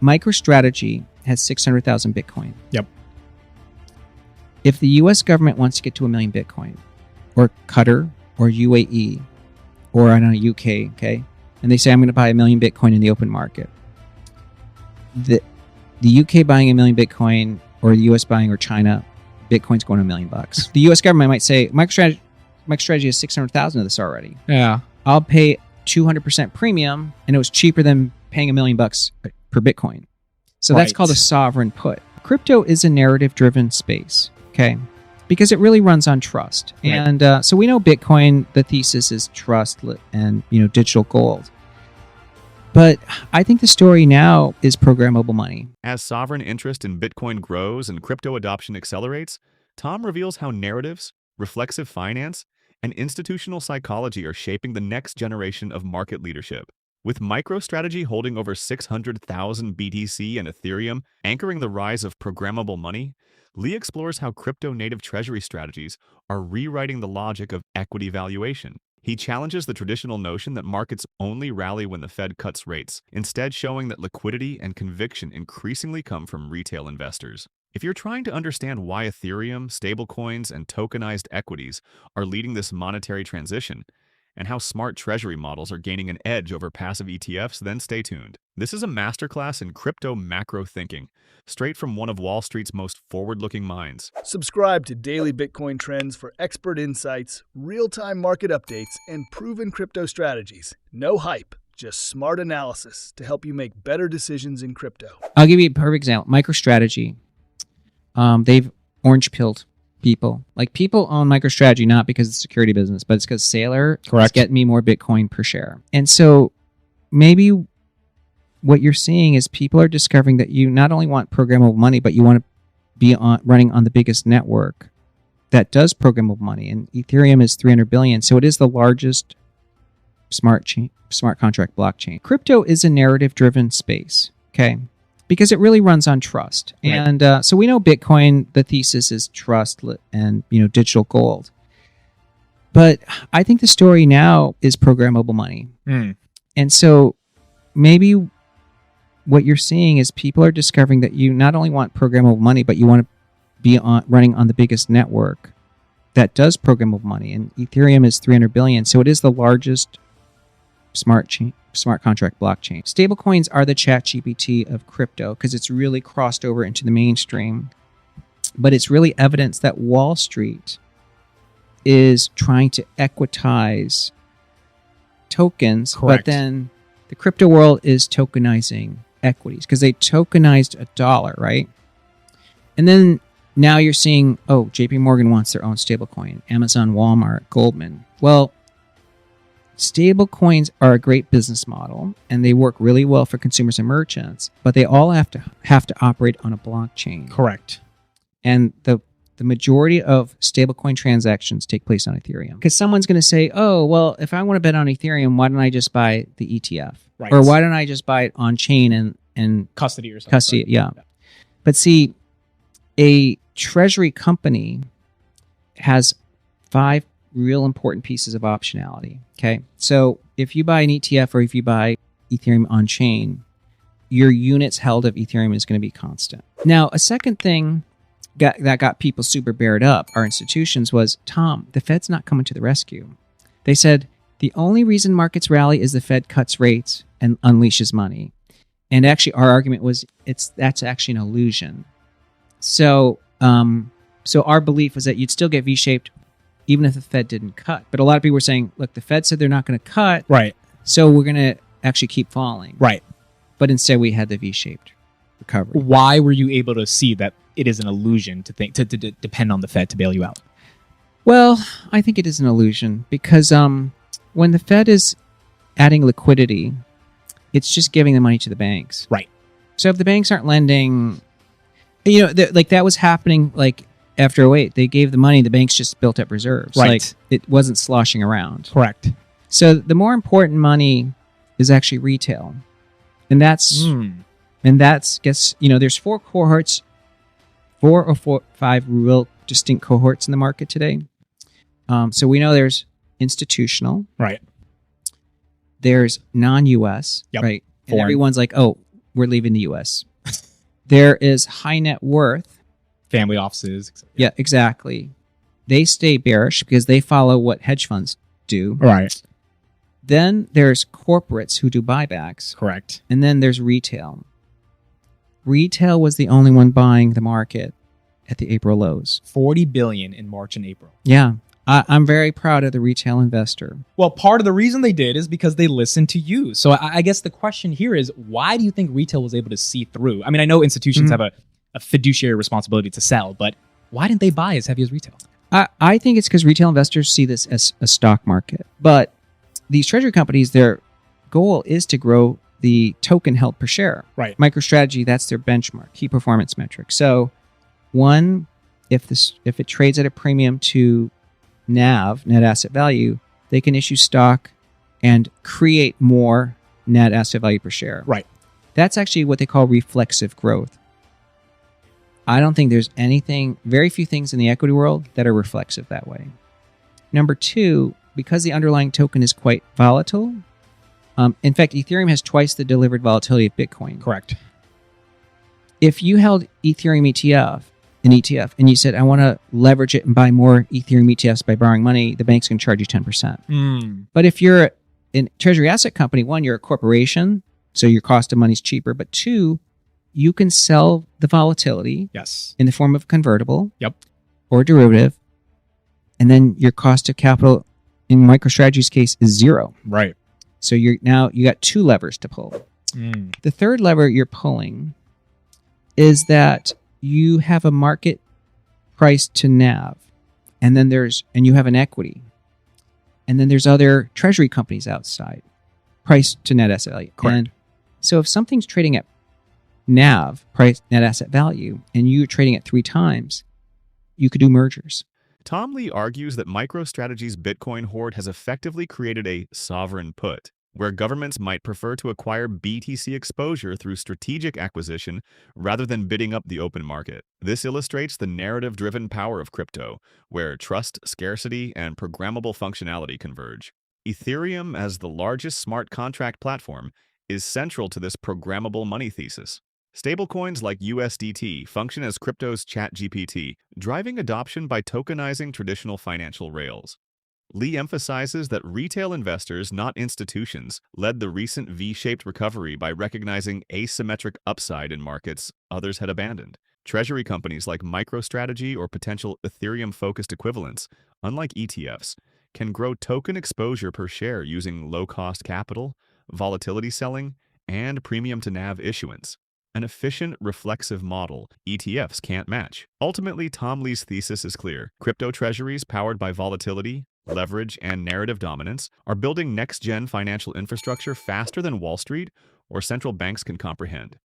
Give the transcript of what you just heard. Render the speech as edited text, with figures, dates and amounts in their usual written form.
MicroStrategy has 600,000 Bitcoin. Yep. If the U.S. government wants to get to 1 million Bitcoin, or Qatar, or UAE, or I don't know, UK, okay, and they say, I'm going to buy 1 million Bitcoin in the open market, the UK buying 1 million Bitcoin, or the US buying, or China, Bitcoin's going to $1 million. The US government might say, MicroStrategy has 600,000 of this already. Yeah. I'll pay 200% premium, and it was cheaper than paying $1 million per Bitcoin. So that's called a sovereign put. Crypto is a narrative-driven space, okay? Because it really runs on trust. Right. And so we know Bitcoin, the thesis is trust and, digital gold. But I think the story now is programmable money. As sovereign interest in Bitcoin grows and crypto adoption accelerates, Tom reveals how narratives, reflexive finance, and institutional psychology are shaping the next generation of market leadership. With MicroStrategy holding over 600,000 BTC and Ethereum anchoring the rise of programmable money, Lee explores how crypto-native treasury strategies are rewriting the logic of equity valuation. He challenges the traditional notion that markets only rally when the Fed cuts rates, instead showing that liquidity and conviction increasingly come from retail investors. If you're trying to understand why Ethereum, stablecoins, and tokenized equities are leading this monetary transition, and how smart treasury models are gaining an edge over passive ETFs, then stay tuned. This is a masterclass in crypto macro thinking, straight from one of Wall Street's most forward-looking minds. Subscribe to Daily Bitcoin Trends for expert insights, real-time market updates, and proven crypto strategies. No hype, just smart analysis to help you make better decisions in crypto. I'll give you a perfect example. MicroStrategy. They've orange-pilled people. Like, people own MicroStrategy not because it's a security business, but it's because Saylor is getting me more Bitcoin per share. And so maybe what you're seeing is people are discovering that you not only want programmable money, but you want to be running on the biggest network that does programmable money. And Ethereum is 300 billion. So it is the largest smart contract blockchain. Crypto is a narrative-driven space, okay? Because it really runs on trust. Right. And so we know Bitcoin, the thesis is trust and, digital gold. But I think the story now is programmable money. And so maybe what you're seeing is people are discovering that you not only want programmable money, but you want to be running on the biggest network that does programmable money. And Ethereum is 300 billion. So it is the largest smart contract blockchain. Stablecoins are the ChatGPT of crypto because it's really crossed over into the mainstream. But it's really evidence that Wall Street is trying to equitize tokens. Correct. But then the crypto world is tokenizing equities because they tokenized $1, right? And then now you're seeing, JP Morgan wants their own stablecoin, Amazon, Walmart, Goldman. Well, stablecoins are a great business model, and they work really well for consumers and merchants, but they all have to operate on a blockchain. Correct. And the majority of stablecoin transactions take place on Ethereum. Because someone's going to say, if I want to bet on Ethereum, why don't I just buy the ETF? Right. Or why don't I just buy it on chain and custody or something? Custody, yeah. But see, a treasury company has 5 real important pieces of optionality. Okay. So if you buy an ETF or if you buy Ethereum on chain, your units held of Ethereum is going to be constant. Now, a second thing that got people super bared up, our institutions, was, Tom, the Fed's not coming to the rescue. They said the only reason markets rally is the Fed cuts rates and unleashes money. And actually, our argument was that's actually an illusion. So our belief was that you'd still get V-shaped even if the Fed didn't cut. But a lot of people were saying, look, the Fed said they're not going to cut, right? So we're going to actually keep falling. Right. But instead we had the V-shaped recovery. Why were you able to see that it is an illusion to depend on the Fed to bail you out? Well, I think it is an illusion because when the Fed is adding liquidity, it's just giving the money to the banks. Right. So if the banks aren't lending, that was happening after 2008, they gave the money, the banks just built up reserves. Right. It wasn't sloshing around. Correct. So the more important money is actually retail. And that's there's 4 cohorts, 4 or 5 real distinct cohorts in the market today. So we know there's institutional. Right. There's non-US. Yep. Right. And Foreign. everyone's like, we're leaving the U.S. There is high net worth. Family offices. Yeah, exactly. They stay bearish because they follow what hedge funds do. Right. Then there's corporates who do buybacks. Correct. And then there's retail. Retail was the only one buying the market at the April lows. 40 billion in March and April. Yeah. I'm very proud of the retail investor. Well, part of the reason they did is because they listened to you. So I guess the question here is, why do you think retail was able to see through? I mean, I know institutions have a fiduciary responsibility to sell, but why didn't they buy as heavy as retail? I think it's because retail investors see this as a stock market. But these treasury companies, their goal is to grow the token held per share. Right. MicroStrategy, that's their benchmark, key performance metric. So one, if it trades at a premium to NAV, net asset value, they can issue stock and create more net asset value per share. Right. That's actually what they call reflexive growth. I don't think there's very few things in the equity world that are reflexive that way. Number two, because the underlying token is quite volatile. In fact, Ethereum has twice the delivered volatility of Bitcoin. Correct. If you held Ethereum an ETF, and you said, I want to leverage it and buy more Ethereum ETFs by borrowing money, the bank's going to charge you 10%. But if you're a treasury asset company, one, you're a corporation, so your cost of money is cheaper. But two, you can sell the volatility in the form of convertible or derivative, and then your cost of capital in MicroStrategy's case is zero. Right. So you got two levers to pull. The third lever you're pulling is that you have a market price to NAV, and you have an equity, and then there's other treasury companies outside, price to net asset value. Correct. And so if something's trading at NAV, price net asset value, and you're trading at 3 times, you could do mergers. Tom Lee argues that MicroStrategy's Bitcoin hoard has effectively created a sovereign put, where governments might prefer to acquire BTC exposure through strategic acquisition rather than bidding up the open market. This illustrates the narrative-driven power of crypto, where trust, scarcity, and programmable functionality converge. Ethereum, as the largest smart contract platform, is central to this programmable money thesis. Stablecoins like USDT function as crypto's ChatGPT, driving adoption by tokenizing traditional financial rails. Lee emphasizes that retail investors, not institutions, led the recent V-shaped recovery by recognizing asymmetric upside in markets others had abandoned. Treasury companies like MicroStrategy or potential Ethereum-focused equivalents, unlike ETFs, can grow token exposure per share using low-cost capital, volatility selling, and premium-to-NAV issuance. An efficient, reflexive model ETFs can't match. Ultimately, Tom Lee's thesis is clear. Crypto treasuries powered by volatility, leverage, and narrative dominance are building next-gen financial infrastructure faster than Wall Street or central banks can comprehend.